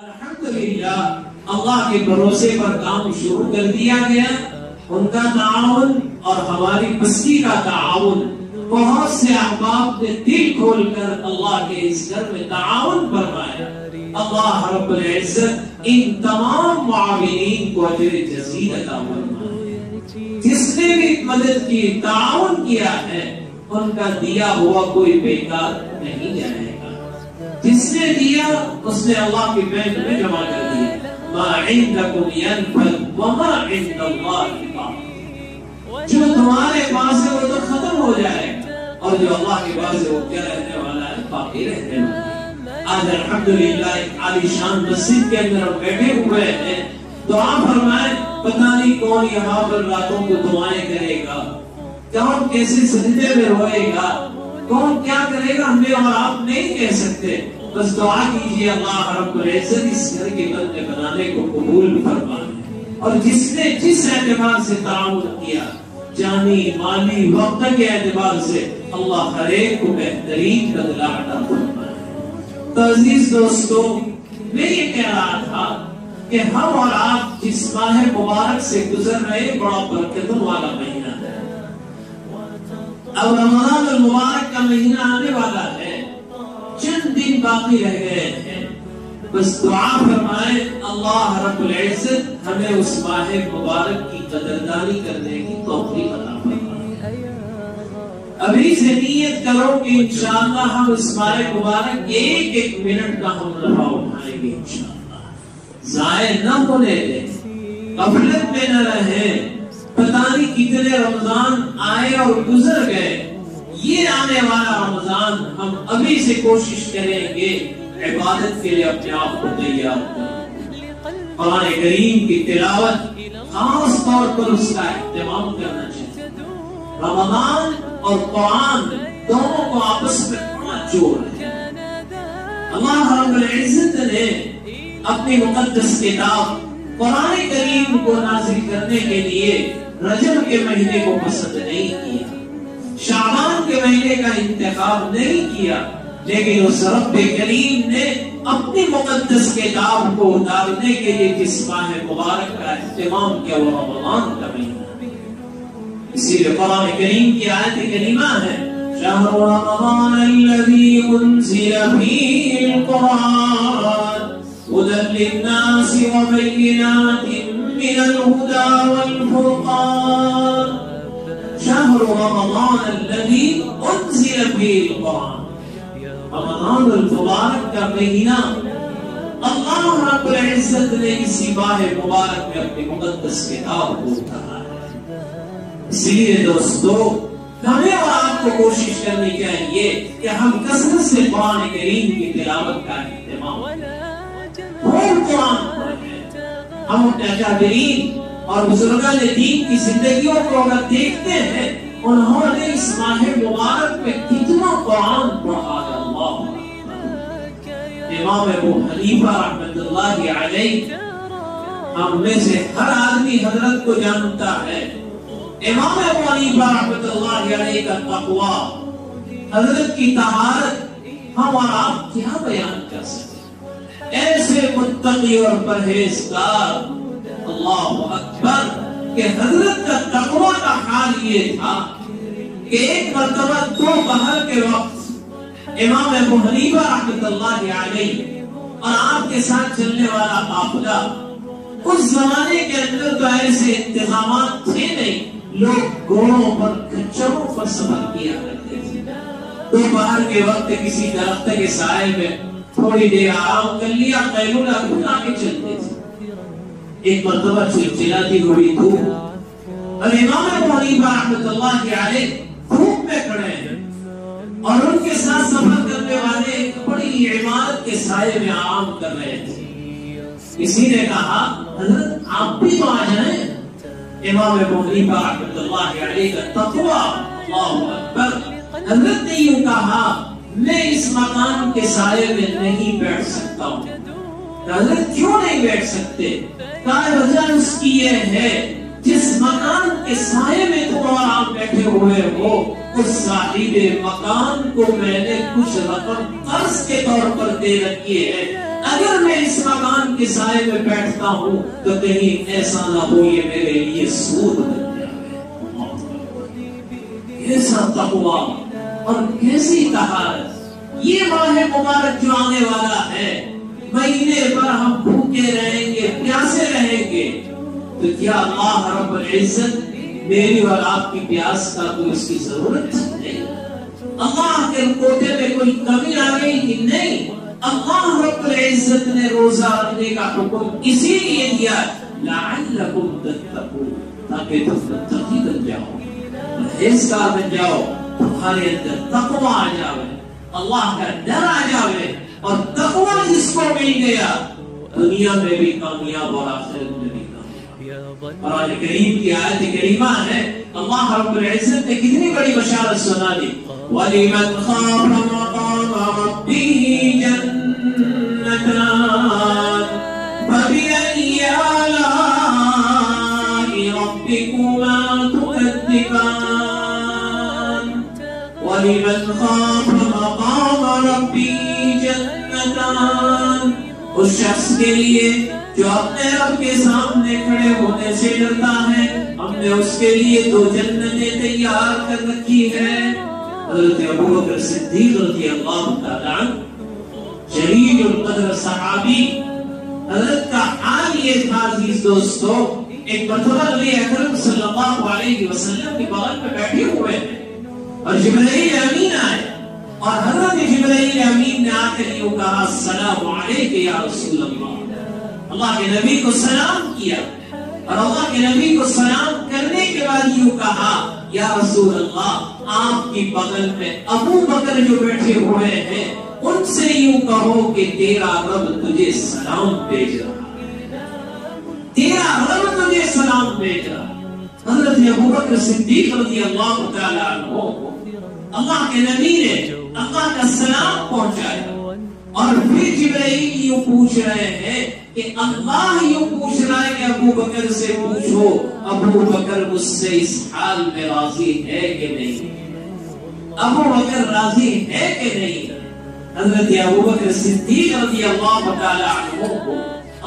الحمدللہ اللہ کے بھروسے پر کام شروع کر دیا گیا. ان کا تعاون اور ہماری بستی کا تعاون، بہت سے احباب نے دل کھول کر اللہ کے اس گھر میں تعاون فرمایا. اللہ رب العزت ان تمام معاونین کو اجر جزیل عطا فرمائے. جس نے بھی مدد کی، تعاون کیا ہے، ان کا دیا ہوا کوئی بیکار نہیں جائے گا. جس نے دیا اس نے اللہ کے بینک میں جمع کر دیا. ما عندکم ينفد وما عند اللہ باق. جو تمہارے پاس ہے وہ تو ختم ہو جائے گا، اور جو اللہ کے پاس ہے وہ کیا رہنے والا ہے؟ باقی رہنے والا ہے. آج الحمدللہ ایک عالی شان مسجد کے اندر ہم بیٹھے ہوئے ہیں. دعا فرمائیں، پتہ نہیں کون یہاں پر راتوں کو دعائیں کرے گا، کون کیسے سجدے میں روئے گا، کون کیا کرے گا، ہمیں اور آپ نہیں کہہ سکتے. بس دعا کیجئے اللہ رب العزت اس گھر کے بندے بنانے کو قبول فرمائے. اور جس نے جس اعتبار سے تعاون کیا، جانی مالی وقت کے اعتبار سے، اللہ ہر ایک کو بہترین بدلہ عطا فرمائے. تو عزیز دوستو، میں یہ کہہ رہا تھا کہ ہم اور آپ جس ماہ مبارک سے گزر رہے، بڑا برکتوں والا مہینہ ہے. اب رمضان المبارک کا مہینہ آنے والا ہے، چند دن باقی رہ گئے ہیں. بس دعا فرمائیں اللہ رب العزت ہمیں اس ماہ مبارک کی قدردانی کرنے کی توفیق عطا فرمائے. ابھی سے نیت کرو کہ انشاءاللہ ہم اس ماہ مبارک ایک ایک منٹ کا ہم نفع اٹھائیں گے انشاءاللہ. ضائع نہ ہونے دیں، غفلت میں نہ رہیں. پتہ نہیں کتنے رمضان آئے اور گزر گئے. یہ آنے والا رمضان ہم ابھی سے کوشش کریں گے عبادت کے لیے اپنے آپ کو تیار کریں. قرآن کریم کی تلاوت خاص طور پر اس کا اہتمام کرنا چاہیے. رمضان اور قرآن دونوں کو آپس میں بڑا جوڑ ہے. اللہ رب العزت نے اپنی مقدس کتاب قرآن کریم کو نازل کرنے کے لیے رجب کے مہینے کو پسند نہیں کیا، شعبان کے مہینے کا انتخاب نہیں کیا، لیکن اس رب کریم نے اپنی مقدس کتاب کو اتارنے کے لیے جس ماہ مبارک کا اہتمام کیا وہ رمضان کا مہینہ. اسی لیے قرآن کریم کی آیت کریمہ ہے شہر رمضان الذی انزل فیہ القرآن هدى للناس وبينات من الهدى والفرقان. شهر رمضان الذي انزل فيه القرآن. رمضان المبارک کا مہینہ اللہ رب العزت نے اسی ماہ مبارک میں اپنی مقدس کتاب کو اتارا ہے. اس لیے دوستو، ہمیں اور آپ کو کوشش کرنی چاہیے کہ ہم کثرت سے قرآن کریم کی تلاوت کا اہتمام کریں. ہم اپنے اکابرین اور بزرگان دین کی زندگیوں کو اگر دیکھتے ہیں، انہوں نے اس ماہ مبارک میں کتنا قرآن پڑھا ہے. اللہ امام ابو حنیفہ رحمۃ اللہ علیہ، ہم میں سے ہر آدمی حضرت کو جانتا ہے. امام ابو حنیفہ رحمۃ اللہ علیہ کا تقوی، حضرت کی طہارت ہم اور آپ کیا بیان کر سکتے. ایسے متقی اور پرہیزگار، اللہ اکبر، کہ حضرت کا تقوی کا حال یہ تھا کہ ایک مرتبہ دوپہر کے وقت امام ابو حنیفہ رحمۃ اللہ علیہ اور آپ کے ساتھ چلنے والا قافلہ، اس زمانے کے اندر تو ایسے انتظامات تھے نہیں، لوگ گھوڑوں پر، کچھروں پر سفر کیا کرتے تھے. دوپہر کے وقت کسی درخت کے سائے میں تھوڑی دیر آرام کر لیا، قیلولہ بنا کے چلتے تھے. ایک مرتبہ چلچلاتی ہوئی دھوپ، اور امام ابو حنیفہ رحمۃ اللہ علیہ دھوپ میں کھڑے ہیں، اور ان کے ساتھ سفر کرنے والے ایک بڑی عمارت کے سائے میں آرام کر رہے تھے. کسی نے کہا حضرت آپ بھی تو آ جائیں. امام ابو حنیفہ رحمۃ اللہ علیہ کا تقوی، اللہ اکبر، حضرت نے یوں کہا میں اس مکان کے سائے میں نہیں بیٹھ سکتا ہوں. حضرت کیوں نہیں بیٹھ سکتے؟ کہا وجہ اس کی یہ ہے جس مکان کے سائے میں تم اور آپ بیٹھے ہوئے ہو اس صاحب مکان کو میں نے کچھ رقم قرض کے طور پر دے رکھی ہے، اگر میں اس مکان کے سائے میں بیٹھتا ہوں تو کہیں ایسا نہ ہو یہ میرے لیے سود بن جائے۔ کیسا تقویٰ اور کیسی طہارت! یہ ماہ مبارک جو آنے والا ہے، مہینے پر ہم بھوکے رہیں گے، پیاسے رہیں گے، تو کیا اللہ رب العزت میری اور آپ کی پیاس کا کوئی اس کی ضرورت نہیں؟ اللہ کے کوٹے میں کوئی کمی آ گئی کہ نہیں؟ اللہ رب العزت نے روزہ رکھنے کا حکم اسی لیے دیا لعلکم تتقون، تاکہ تم متقی بن جاؤ، پرہیزگار بن جاؤ، تمہارے اندر تقویٰ آ جاوے، اللہ کا ڈر آ جاوے، اور تقویٰ جس کو مل گیا دنیا میں بھی کامیاب اور آخرت میں بھی کامیاب۔ قرآن کریم کی آیت کریمہ ہے، اللہ رب العزت نے کتنی بڑی بشارت سنا دی، وَلِمَنْ خَافَ مَقَامَ رَبِّهِ جَنَّتَانِ فَبِأَيِّ آلَاءِ رَبِّكُمَا تُكَذِّبَانِ وَلِمَنْ خَافَ مَقَامَ رَبِّهِ جَنَّتَانِ، اس شخص کے لیے جو اپنے رب کے سامنے کھڑے ہونے سے ڈرتا ہے، ہم نے اس کے لیے 2 جنتیں تیار کر رکھی ہے۔ حضرت ابوبکر صدیق رضی اللہ تعالیٰ عنہ، جلیل القدر صحابی، حضرت کا حال یہ تھا عزیز دوستو، ایک مرتبہ نبی اکرم صلی اللہ علیہ وسلم کے بغل میں بیٹھے ہوئے ہیں اور جبرائیل امین آئے، اور حضرت جبرائیل امین نے آ کر یوں کہا السلام علیک یا رسول اللہ، اللہ کے نبی کو سلام کیا، اور اللہ کے نبی کو سلام کرنے کے بعد یوں کہا یا رسول اللہ، آپ کی بغل میں ابو بکر جو بیٹھے ہوئے ہیں ان سے یوں کہو کہ تیرا رب تجھے سلام بھیج رہا ہے، تیرا رب تجھے سلام بھیج رہا ہے۔ حضرت ابو بکر صدیق رضی اللہ تعالیٰ عنہ کو اللہ کے نبی نے اللہ کا سلام پہنچایا، اور پھر جبرائیل یوں پوچھ رہے ہیں کہ اللہ یوں پوچھ رہا ہے کہ ابو بکر سے پوچھو ابو بکر مجھ سے اس حال میں راضی ہے کہ نہیں، ابو بکر راضی ہے کہ نہیں۔ حضرت ابو بکر صدیق رضی اللہ تعالی عنہ کو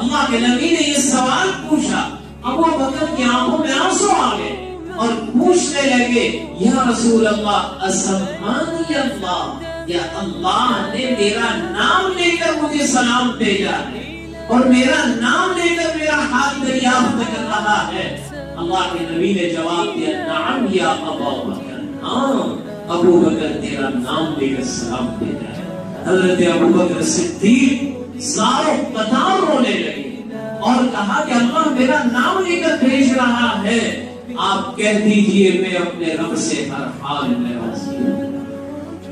اللہ کے نبی نے یہ سوال پوچھا، ابو بکر کی آنکھوں میں آنسو آ گئے اور پوچھنے لگے یا رسول اللہ اسمانی اللہ، یا اللہ نے میرا نام لے کر مجھے سلام بھیجا ہے اور میرا نام لے کر میرا حال دریافت کر رہا ہے۔ اللہ کے نبی نے جواب دیا نعم یا ابا بکر، ہاں ابو بکر تیرا نام لے کر سلام بھیجا ہے۔ حضرت ابو بکر صدیق زاروں قطار رونے لگے اور کہا کہ اللہ میرا نام لے کر بھیج رہا ہے، آپ کہہ دیجئے میں اپنے رب سے ہر حال میں راضی ہوں،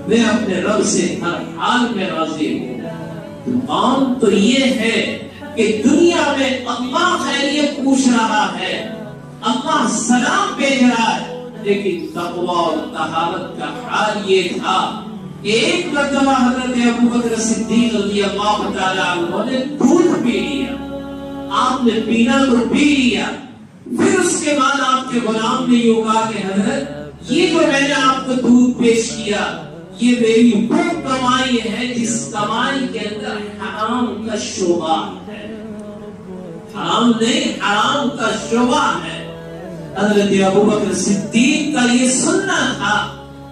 میں اپنے رب سے ہر حال میں راضی ہوں۔ کام تو یہ ہے کہ دنیا میں اللہ خیریت پوچھ رہا ہے، اللہ سلام بھیج رہا ہے، لیکن تقویٰ اور طہارت کا حال یہ تھا کہ ایک مرتبہ حضرت ابو بکر صدیق رضی اللہ تعالیٰ عنہ نے دودھ پی لیا، آپ نے پینا تو پی لیا، پھر اس کے بعد آپ کے غلام نے یوں کہا کہ حضرت یہ جو میں نے آپ کو دودھ پیش کیا یہ میری وہ کمائی ہے جس کمائی کے اندر حرام کا شعبہ ہے، حرام نہیں حرام کا شعبہ ہے۔ حضرت ابو بکر صدیق کا یہ سننا تھا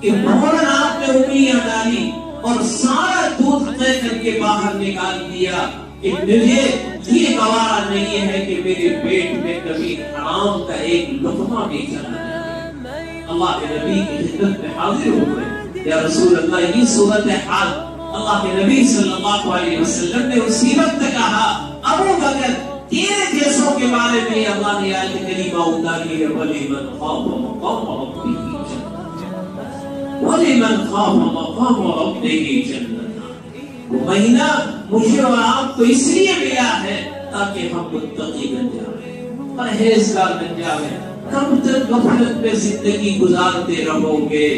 کہ فوراً آپ نے انگلیاں ڈالی اور سارا دودھ طے کر کے باہر نکال دیا کہ مجھے یہ گوارا نہیں ہے کہ میرے پیٹ میں کبھی حرام کا ایک لقمہ بھی چلا جائے۔ اللہ کے نبی کی خدمت میں حاضر ہوئے، یا رسول اللہ یہ صورت حال اللہ کے نبی صلی اللہ علیہ وسلم نے اسی وقت کہا ابو بکر تیرے جیسوں کے بارے میں اللہ نے آیت کریمہ اتاری ہے وَلِمَنْ خَافَ مَقَامَ رَبِّهِ جَنَّتَانِ، وَلِمَنْ خَافَ مَقَامَ رَبِّهِ جَنَّتَانِ۔ وہ مہینہ مجھے اور آپ کو اس لیے ملا ہے تاکہ ہم متقی بن جائیں، پرہیزگار بن جائیں۔ کب تک غفلت میں زندگی گزارتے رہو گے؟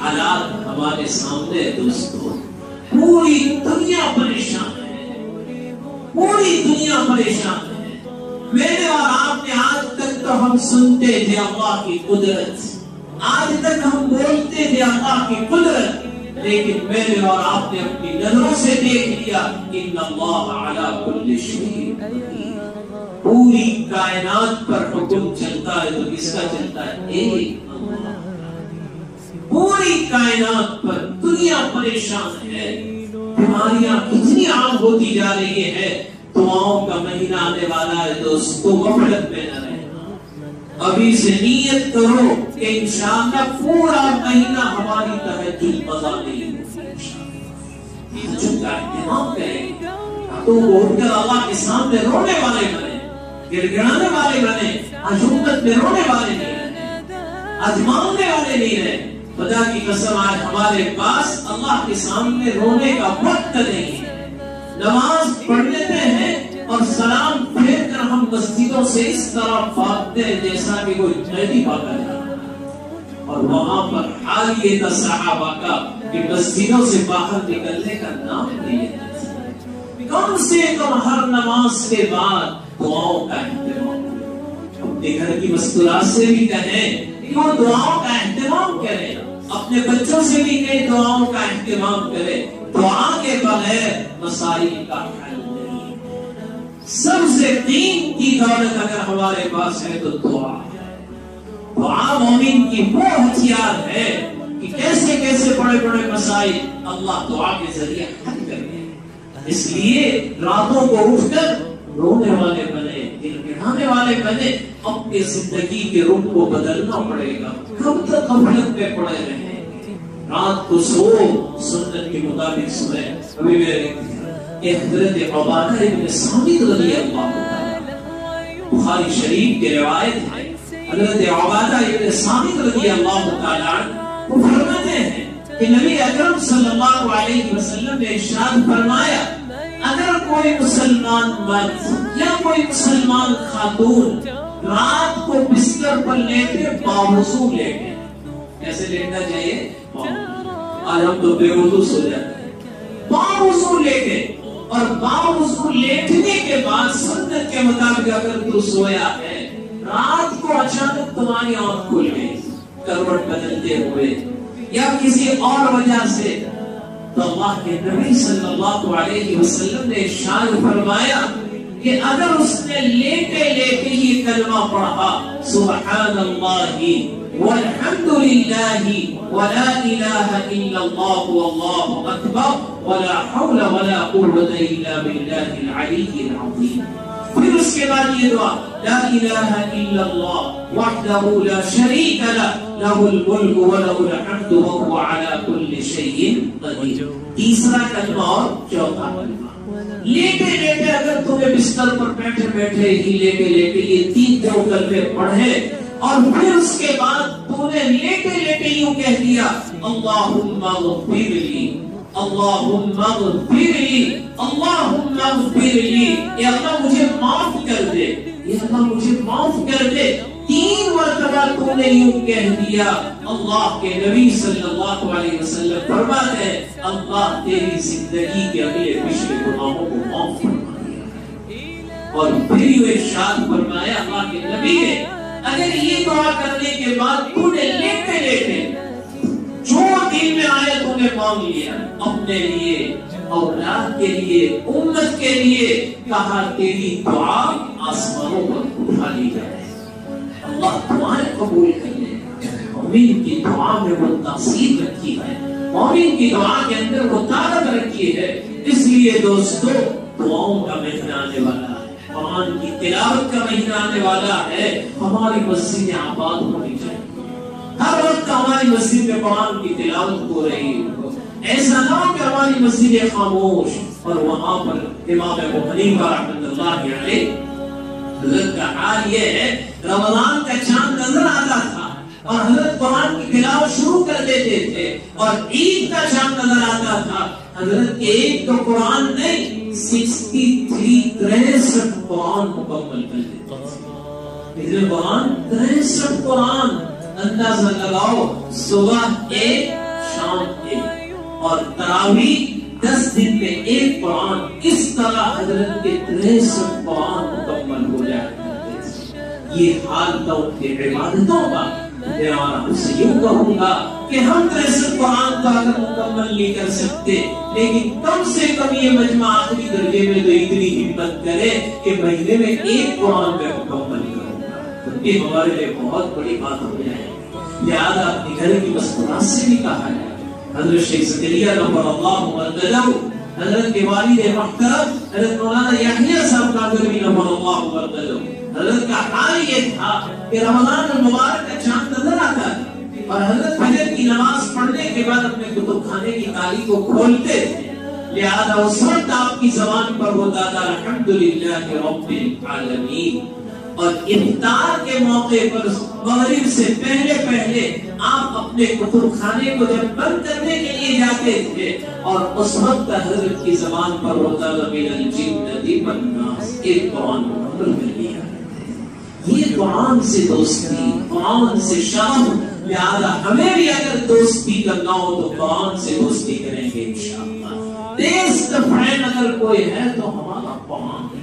حالات ہمارے سامنے دوستو، پوری دنیا پریشان ہے، پوری دنیا پریشان ہے۔ میں نے اور آپ نے آج تک تو ہم سنتے تھے اللہ کی قدرت، آج تک ہم بولتے تھے اللہ کی قدرت، لیکن میں نے اور آپ نے اپنی نظروں سے دیکھ لیا ان اللہ علی کل شیء قدیر، پوری کائنات پر حکم چلتا ہے تو کس کا چلتا ہے؟ ایک اللہ۔ پوری کائنات پر دنیا پریشان ہے، بیماریاں کتنی عام ہوتی جا رہی ہے، دعاؤں کا مہینہ آنے والا ہے دوستو، غفلت میں نہ رہنا۔ ابھی سے نیت کرو کہ انشاءاللہ پورا مہینہ ہماری تہجد قضا نہیں ہوگی، تہجد کا اہتمام کریں، تو اٹھ کر اللہ کے سامنے رونے والے بنے، گر گڑانے والے بنے، آج امت میں رونے والے نہیں رہے، آج مانگنے والے نہیں رہے۔ خدا کی قسم آج ہمارے پاس اللہ کے سامنے رونے کا وقت نہیں ہے۔ نماز پڑھ لیتے ہیں اور سلام پھیر کر ہم مسجدوں سے اس طرح بھاگتے ہیں جیسا کہ کوئی قیدی بھاگا جا رہا ہے، اور وہاں پر حال یہ تھا صحابہ کا کہ مسجدوں سے باہر نکلنے کا نام نہیں ہے۔ کم سے کم ہر نماز کے بعد دعاؤں کا اہتمام، اپنے گھر کی مستورات سے بھی کہیں کہ وہ دعاؤں کا اہتمام کریں، اپنے بچوں سے بھی کہیں دعاؤں کا اہتمام کریں۔ دعا کے بغیر مسائل کا حل نہیں۔ سب سے قیمتی دولت اگر ہمارے پاس ہے تو دعا ہے۔ دعا مومن کی وہ ہتھیار ہے کہ کیسے کیسے بڑے بڑے مسائل اللہ دعا کے ذریعے حل کرتے ہیں۔ اس لیے راتوں کو اٹھ کر رونے والے بنے، دل گڑانے والے بنے، اپنی زندگی کے رخ کو بدلنا پڑے گا۔ کب تک غفلت میں پڑے رہیں؟ رات کو سو، سنت کے مطابق سوئے۔ ابھی میرے حضرت عبادہ ابن صامت رضی اللہ تعالیٰ، بخاری شریف کی روایت ہے، حضرت عبادہ ابن صامت رضی اللہ تعالیٰ وہ فرماتے ہیں کہ نبی اکرم صلی اللہ علیہ وسلم نے ارشاد فرمایا، اگر کوئی مسلمان مرد یا کوئی مسلمان خاتون رات کو بستر پر لیٹے باوضو لیٹے، کیسے لیٹنا چاہیے؟ آج ہم تو بے وضو سو جاتے ہیں، باوضو لیٹے، اور باوضو لیٹنے کے بعد سنت کے مطابق اگر تو سویا ہے، رات کو اچانک تمہاری آنکھ کھل گئی کروٹ بدلتے ہوئے یا کسی اور وجہ سے، تو اللہ کے نبی صلی اللہ علیہ وسلم نے ارشاد فرمایا کہ اگر اس نے لیٹے لیٹے یہ کلمہ پڑھا، سبحان اللہ والحمد للہ ولا الہ الا اللہ واللہ اکبر ولا حول ولا قوة الا باللہ العلی العظیم، پھر اس کے بعد یہ دعا، لا الہ الا اللہ وحدہ لا شریک لہ لہ الملک ولہ الحمد وہو علی کل شیء قدیر۔ تیسرا کلمہ اور چوتھا کلمہ، لیٹے لیٹے اگر تمہیں بستر پر بیٹھے بیٹھے ہی لیٹے لیٹے یہ تین جو کلمے پڑھے، اور پھر اس کے بعد تو نے لیٹے لیٹے یوں کہہ دیا، اللہم اغفر لی اللہم اغفر لی اللہم اغفر لی، اے اللہ مجھے معاف کر دے، اے اللہ مجھے معاف کر دے، تین مرتبہ تو نے یوں کہہ دیا، اللہ کے نبی صلی اللہ علیہ وسلم فرماتے ہیں اللہ تیری زندگی کے اگلے پچھلے گناہوں کو معاف فرما دیا۔ اور پھر یوں ارشاد فرمایا اللہ کے نبی نے، اگر یہ دعا کرنے کے بعد تو نے لیٹے لیٹے جو دل میں آئے تو نے مانگ لیا، اپنے لیے، اولاد کے لیے، امت کے لیے، کہا تیری دعا آسمانوں پر اٹھا لی جائے، اللہ دعائیں قبول کر لے۔ مومن کی دعا میں وہ تاثیر رکھی ہے، مومن کی دعا کے اندر وہ طاقت رکھی ہے۔ اس لیے دوستو دعاؤں کا مہینہ آنے والا ہے، قرآن کی تلاوت کا مہینہ آنے والا ہے، ہماری مسجدیں آباد ہونی چاہیے، ہر وقت ہماری مسجد میں قرآن کی تلاوت ہو رہی ہے، ایسا نہ ہو کہ ہماری مسجدیں خاموش، اور وہاں پر امام ابو حنیفہ رحمۃ اللہ علیہ حضرت کا حال یہ ہے، رمضان کا چاند نظر آتا تھا اور حضرت قرآن کی تلاوت شروع کر دیتے تھے، اور عید کا چاند نظر آتا تھا، حضرت ایک تو قرآن نہیں 63 قرآن مکمل کر دیتے، قرآن 63 قرآن، اندازہ لگاؤ، صبح ایک شام ایک، اور تراویح 10 دن میں ایک قرآن، اس طرح حضرت کے 63 قرآن مکمل ہو جائے۔ یہ حال تھا ان کی عبادتوں کا، میں اور آپ سے یوں کہوں گا کہ ہم تو ایسے قرآن کا اگر مکمل نہیں کر سکتے، لیکن کم سے کم یہ مجمع آخری درجے میں تو اتنی ہمت کرے کہ مہینے میں ایک قرآن میں مکمل کروں گا، تو یہ ہمارے لیے بہت بڑی بات ہو جائے گی۔ لہٰذا اپنی گھر کی مسکرات سے بھی کہا ہے، حضرت شیخ زکریا نور اللہ مرکزہ، حضرت کے والد محترم حضرت مولانا یحییٰ صاحب ناظری نور اللہ مرکزہ، حضرت کا حال یہ تھا کہ رمضان المبارک کا چاند نظر آتا تھا اور حضرت فجر کی نماز پڑھنے کے بعد اپنے کتب خانے کی تالی کو کھولتے تھے، لہذا اس وقت آپ کی زبان پر ہوتا تھا الحمدللہ رب العالمین، اور افطار کے موقع پر مغرب سے پہلے آپ اپنے کتب خانے کو جب بند کرنے کے لیے جاتے تھے اور اس وقت حضرت کی زبان پر ہوتا تھا من الجنۃ والناس، ایک قرآن مکمل کر لیا۔ یہ قرآن سے دوستی، قرآن سے شرف، لہذا ہمیں بھی اگر دوستی کرنا ہو تو قرآن سے دوستی کریں گے انشاءاللہ۔ بیسٹ فرینڈ اگر کوئی ہے تو ہمارا قرآن ہے،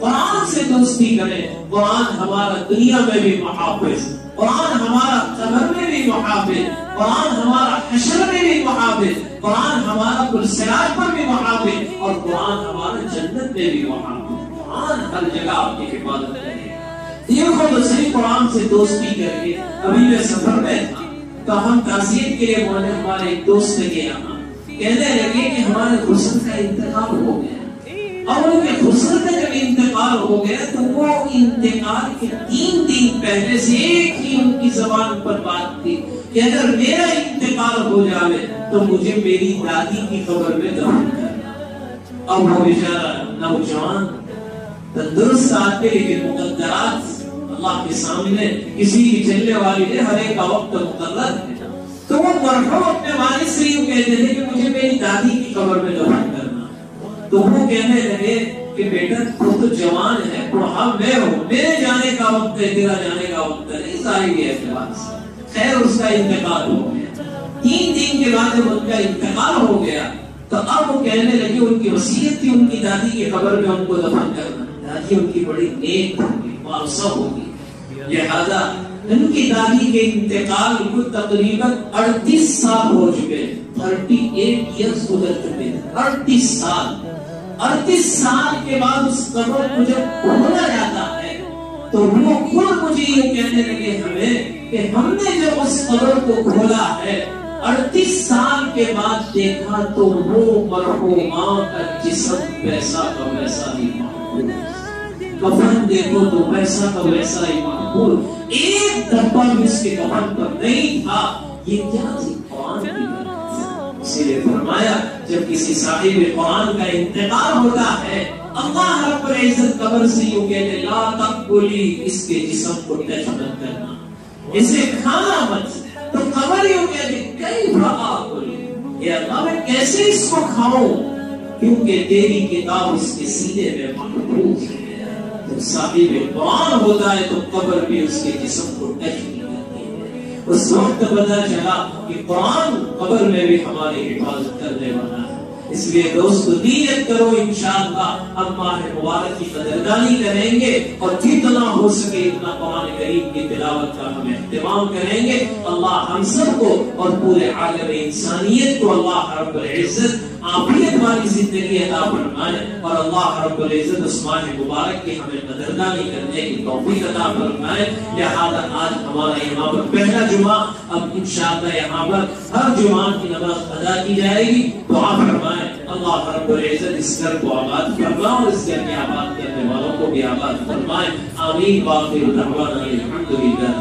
قرآن سے دوستی کریں۔ قرآن ہمارا دنیا میں بھی محافظ، قرآن ہمارا قبر میں بھی محافظ، قرآن ہمارا حشر میں بھی محافظ، قرآن ہمارا پرسراج پر بھی محافظ، اور قرآن ہمارا جنت میں بھی محافظ۔ قرآن ہر جگہ آپ کی حفاظت کرے۔ دیکھو تو صحیح قرآن سے دوستی کر کے، ابھی میں سفر میں تھا تو ہم تعزیت کے لیے ہمارے ایک دوست کے یہاں کہنے لگے کہ ہمارے حسن کا انتقال ہو گیا، اور ان کے حسن کا جب انتقال ہو گیا تو وہ انتقال کے 3 دن پہلے سے ایک ہی ان کی زبان پر بات تھی کہ اگر میرا انتقال ہو جائے تو مجھے میری دادی کی قبر میں دفن کرنا۔ اب وہ بیچارہ نوجوان تندرست آتے لیکن مقدرات اللہ کے سامنے کسی کی چلنے والی ہے، ہر ایک کا وقت مقرر ہے، تو وہ مرحوم اپنے والد سے یوں کہتے تھے کہ مجھے میری دادی کی قبر میں دفن کرنا۔ تو وہ کہنے لگے کہ بیٹا تو جوان ہے، بوڑھا میں ہوں، میرے جانے کا وقت ہے، تیرا جانے کا وقت نہیں، ظاہر اعتبار سے خیر اس کا انتقال ہو گیا۔ 3 دن کے بعد جب ان کا انتقال ہو گیا تو اب وہ کہنے لگے ان کی وصیت تھی ان کی دادی کی قبر میں ان کو دفن کرنا۔ دادی ان کی بڑی نیک ہوگی، وارثہ ہوگی، لہذا ان کی دادی کے انتقال کو تقریباً 38 سال ہو چکے، 38 ایئرز گزر چکے، 38 سال کے بعد اس قبر کو جب کھولا جاتا ہے تو وہ خود مجھے یہ کہنے لگے ہمیں کہ ہم نے جب اس قبر کو کھولا ہے 38 سال کے بعد دیکھا تو وہ مرحومہ کا جسم ویسا کا ویسا ہی محفوظ، کفن دیکھو تو ویسا کا ویسا ہی محفوظ، ایک دھبا بھی اس کے کفن پر نہیں تھا۔ یہ کیا تھی؟ قرآن کی برکت۔ اسی لیے فرمایا جب کسی صاحب قرآن کا انتقال ہوتا ہے اللہ رب العزت قبر سے یوں کہتے لا تقبلی، اس کے جسم کو ٹچ مت کرنا، اسے کھانا مت۔ تو قبر یوں کہتے کیف آکل، اے اللہ میں کیسے اس کو کھاؤں، کیونکہ تیری کتاب اس کے سینے میں محفوظ ہے۔ جب صاحب قرآن ہوتا ہے تو قبر بھی اس کے جسم کو ٹچ نہیں کرتی ہے۔ اس وقت پتہ چلا کہ قرآن قبر میں بھی ہماری حفاظت کرنے والا ہے۔ اس لیے دوستو نیت کرو انشاءاللہ ہم ماہ مبارک کی قدردانی کریں گے اور جتنا ہو سکے اتنا قرآن کریم کی تلاوت کا ہم اہتمام کریں گے۔ اللہ ہم سب کو اور پورے عالم انسانیت کو اللہ رب العزت عافیت والی زندگی عطا فرمائے، اور اللہ رب العزت اس ماہ مبارک کی ہمیں قدردانی کرنے کی توفیق عطا فرمائے۔ لہذا آج ہمارا یہاں پر پہلا جمعہ، اب انشاءاللہ یہاں پر ہر جمعہ کی نماز ادا کی جائے گی۔ دعا فرمائے اللہ رب العزت اس گھر کو آباد فرمائے اور اس گھر کے آباد کرنے والوں کو بھی آباد فرمائے۔ آمین۔ باقی دعوانا الحمدللہ۔